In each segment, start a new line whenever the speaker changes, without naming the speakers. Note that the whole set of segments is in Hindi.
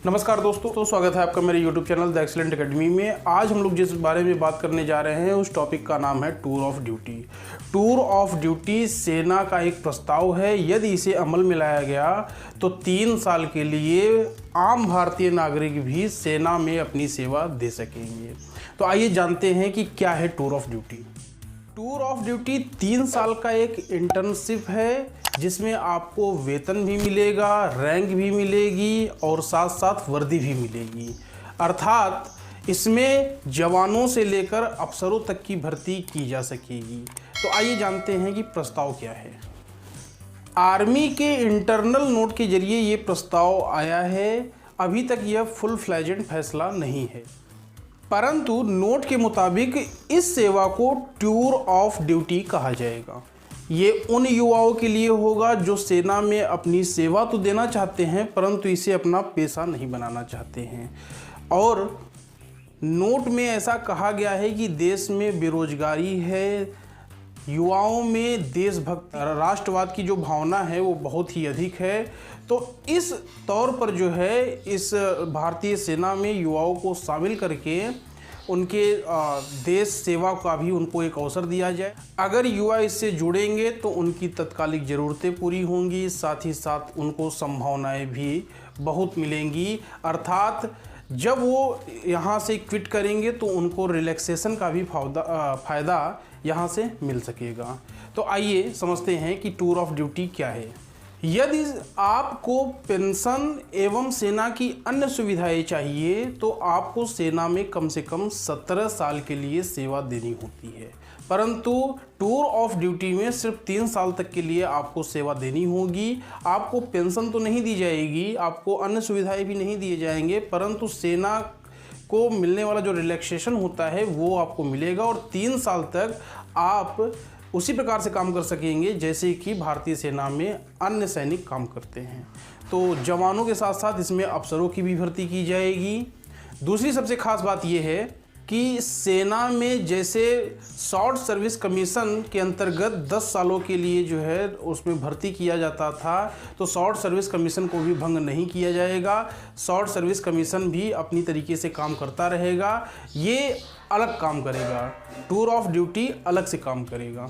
नमस्कार दोस्तों, तो स्वागत है आपका मेरे YouTube channel the excellent academy में। आज हम लोग जिस बारे में बात करने जा रहे हैं उस टॉपिक का नाम है tour of duty. Tour of duty सेना का एक प्रस्ताव है। यदि इसे अमल में लाया गया तो 3 साल के लिए आम भारतीय नागरिक भी सेना में अपनी सेवा दे सकेंगे। तो आइए जानते हैं कि क्या है tour of duty. Tour of duty 3 साल का एक इंटर्नशिप है जिसमें आपको वेतन भी मिलेगा, रैंक भी मिलेगी और साथ साथ वर्दी भी मिलेगी। अर्थात इसमें जवानों से लेकर अफसरों तक की भर्ती की जा सकेगी। तो आइए जानते हैं कि प्रस्ताव क्या है। आर्मी के इंटरनल नोट के जरिए ये प्रस्ताव आया है। अभी तक यह फुल फ्लैजेड फैसला नहीं है, परंतु नोट के मुताबिक इस सेवा को टूर ऑफ ड्यूटी कहा जाएगा। ये उन युवाओं के लिए होगा जो सेना में अपनी सेवा तो देना चाहते हैं परंतु इसे अपना पेशा नहीं बनाना चाहते हैं। और नोट में ऐसा कहा गया है कि देश में बेरोजगारी है, युवाओं में देशभक्ति राष्ट्रवाद की जो भावना है वो बहुत ही अधिक है। तो इस तौर पर जो है इस भारतीय सेना में युवाओं को शामिल करके उनके देश सेवा का भी उनको एक अवसर दिया जाए। अगर युवा इससे जुड़ेंगे तो उनकी तत्कालिक ज़रूरतें पूरी होंगी, साथ ही साथ उनको संभावनाएं भी बहुत मिलेंगी। अर्थात जब वो यहाँ से क्विट करेंगे तो उनको रिलैक्सेशन का भी फ़ायदा यहाँ से मिल सकेगा। तो आइए समझते हैं कि टूर ऑफ ड्यूटी क्या है। यदि आपको पेंशन एवं सेना की अन्य सुविधाएं चाहिए तो आपको सेना में कम से कम 17 साल के लिए सेवा देनी होती है, परंतु टूर ऑफ ड्यूटी में सिर्फ 3 साल तक के लिए आपको सेवा देनी होगी। आपको पेंशन तो नहीं दी जाएगी, आपको अन्य सुविधाएं भी नहीं दिए जाएंगे, परंतु सेना को मिलने वाला जो रिलैक्सेशन होता है वो आपको मिलेगा और 3 साल तक आप उसी प्रकार से काम कर सकेंगे जैसे कि भारतीय सेना में अन्य सैनिक काम करते हैं। तो जवानों के साथ साथ इसमें अफसरों की भी भर्ती की जाएगी। दूसरी सबसे खास बात यह है कि सेना में जैसे शॉर्ट सर्विस कमीशन के अंतर्गत 10 सालों के लिए जो है उसमें भर्ती किया जाता था, तो शॉर्ट सर्विस कमीशन को भी भंग नहीं किया जाएगा। शॉर्ट सर्विस कमीशन भी अपनी तरीके से काम करता रहेगा। ये अलग काम करेगा, टूर ऑफ ड्यूटी अलग से काम करेगा।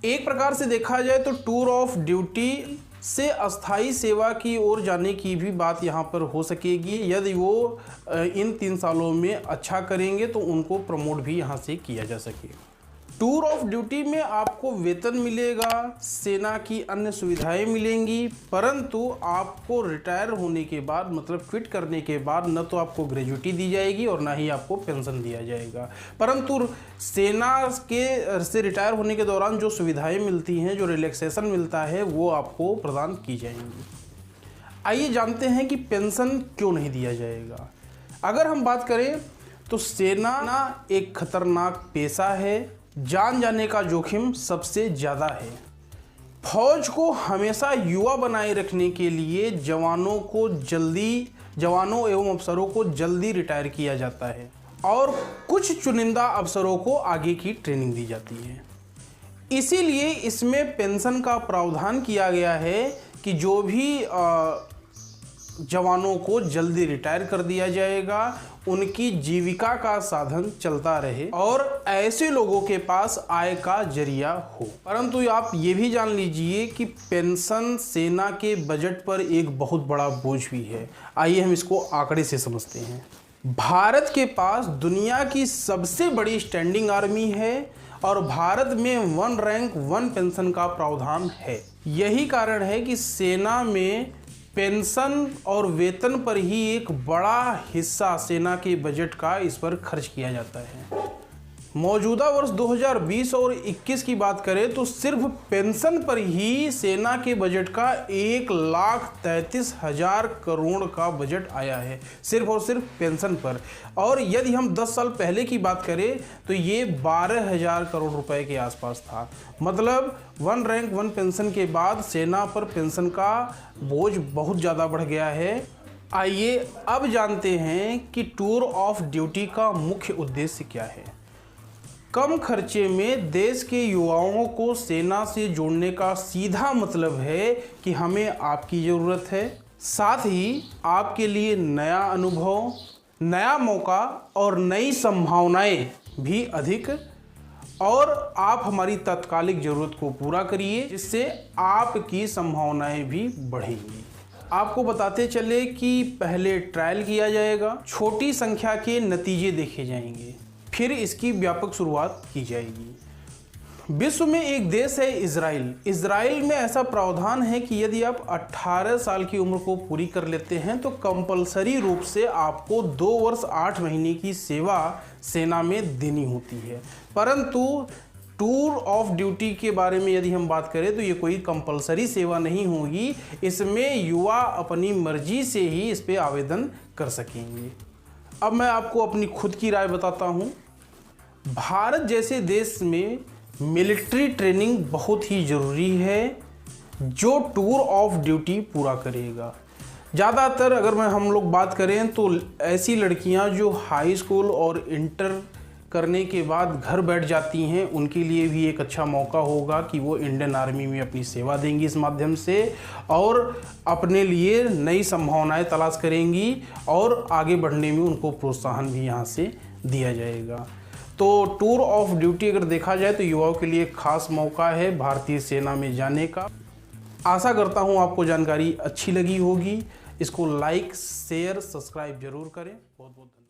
एक प्रकार से देखा जाए तो टूर ऑफ ड्यूटी से अस्थाई सेवा की ओर जाने की भी बात यहाँ पर हो सकेगी। यदि वो इन 3 सालों में अच्छा करेंगे तो उनको प्रमोट भी यहाँ से किया जा सकेगा। टूर ऑफ ड्यूटी में आपको वेतन मिलेगा, सेना की अन्य सुविधाएं मिलेंगी, परंतु आपको रिटायर होने के बाद मतलब क्विट करने के बाद न तो आपको ग्रेजुटी दी जाएगी और ना ही आपको पेंशन दिया जाएगा। परंतु सेना के से रिटायर होने के दौरान जो सुविधाएं मिलती हैं, जो रिलैक्सेशन मिलता है, वो आपको प्रदान की जाएंगी। आइए जानते हैं कि पेंशन क्यों नहीं दिया जाएगा। अगर हम बात करें तो सेना एक खतरनाक पेशा है, जान जाने का जोखिम सबसे ज़्यादा है। फौज को हमेशा युवा बनाए रखने के लिए जवानों एवं अफसरों को जल्दी रिटायर किया जाता है और कुछ चुनिंदा अफसरों को आगे की ट्रेनिंग दी जाती है। इसीलिए इसमें पेंशन का प्रावधान किया गया है कि जो भी जवानों को जल्दी रिटायर कर दिया जाएगा, उनकी जीविका का साधन चलता रहे और ऐसे लोगों के पास आय का जरिया हो। परंतु आप ये भी जान लीजिए कि पेंशन सेना के बजट पर एक बहुत बड़ा बोझ भी है। आइए हम इसको आंकड़े से समझते हैं। भारत के पास दुनिया की सबसे बड़ी स्टैंडिंग आर्मी है और भारत में 1 रैंक 1 पेंशन का प्रावधान है। यही कारण है कि सेना में पेंशन और वेतन पर ही एक बड़ा हिस्सा सेना के बजट का इस पर खर्च किया जाता है। मौजूदा वर्ष 2020 और 21 की बात करें तो सिर्फ पेंशन पर ही सेना के बजट का 1,33,000 करोड़ का बजट आया है, सिर्फ और सिर्फ पेंशन पर। और यदि हम 10 साल पहले की बात करें तो ये 12,000 करोड़ रुपए के आसपास था। मतलब 1 रैंक 1 पेंशन के बाद सेना पर पेंशन का बोझ बहुत ज़्यादा बढ़ गया है। आइए अब जानते हैं कि टूर ऑफ ड्यूटी का मुख्य उद्देश्य क्या है। कम खर्चे में देश के युवाओं को सेना से जोड़ने का सीधा मतलब है कि हमें आपकी ज़रूरत है, साथ ही आपके लिए नया अनुभव, नया मौका और नई संभावनाएं भी अधिक, और आप हमारी तात्कालिक ज़रूरत को पूरा करिए जिससे आपकी संभावनाएं भी बढ़ेंगी। आपको बताते चले कि पहले ट्रायल किया जाएगा, छोटी संख्या के नतीजे देखे जाएंगे, फिर इसकी व्यापक शुरुआत की जाएगी। विश्व में एक देश है इजराइल। इजराइल में ऐसा प्रावधान है कि यदि आप 18 साल की उम्र को पूरी कर लेते हैं तो कंपलसरी रूप से आपको 2 वर्ष 8 महीने की सेवा सेना में देनी होती है। परंतु टूर ऑफ ड्यूटी के बारे में यदि हम बात करें तो ये कोई कंपलसरी सेवा नहीं होगी, इसमें युवा अपनी मर्जी से ही इस पर आवेदन कर सकेंगे। अब मैं आपको अपनी खुद की राय बताता हूँ। भारत जैसे देश में मिलिट्री ट्रेनिंग बहुत ही ज़रूरी है जो टूर ऑफ ड्यूटी पूरा करेगा। ज़्यादातर अगर हम लोग बात करें तो ऐसी लड़कियां जो हाई स्कूल और इंटर करने के बाद घर बैठ जाती हैं, उनके लिए भी एक अच्छा मौका होगा कि वो इंडियन आर्मी में अपनी सेवा देंगी इस माध्यम से, और अपने लिए नई संभावनाएं तलाश करेंगी और आगे बढ़ने में उनको प्रोत्साहन भी यहाँ से दिया जाएगा। तो टूर ऑफ ड्यूटी अगर देखा जाए तो युवाओं के लिए खास मौका है भारतीय सेना में जाने का। आशा करता हूँ आपको जानकारी अच्छी लगी होगी। इसको लाइक, शेयर, सब्सक्राइब जरूर करें। बहुत बहुत धन्यवाद।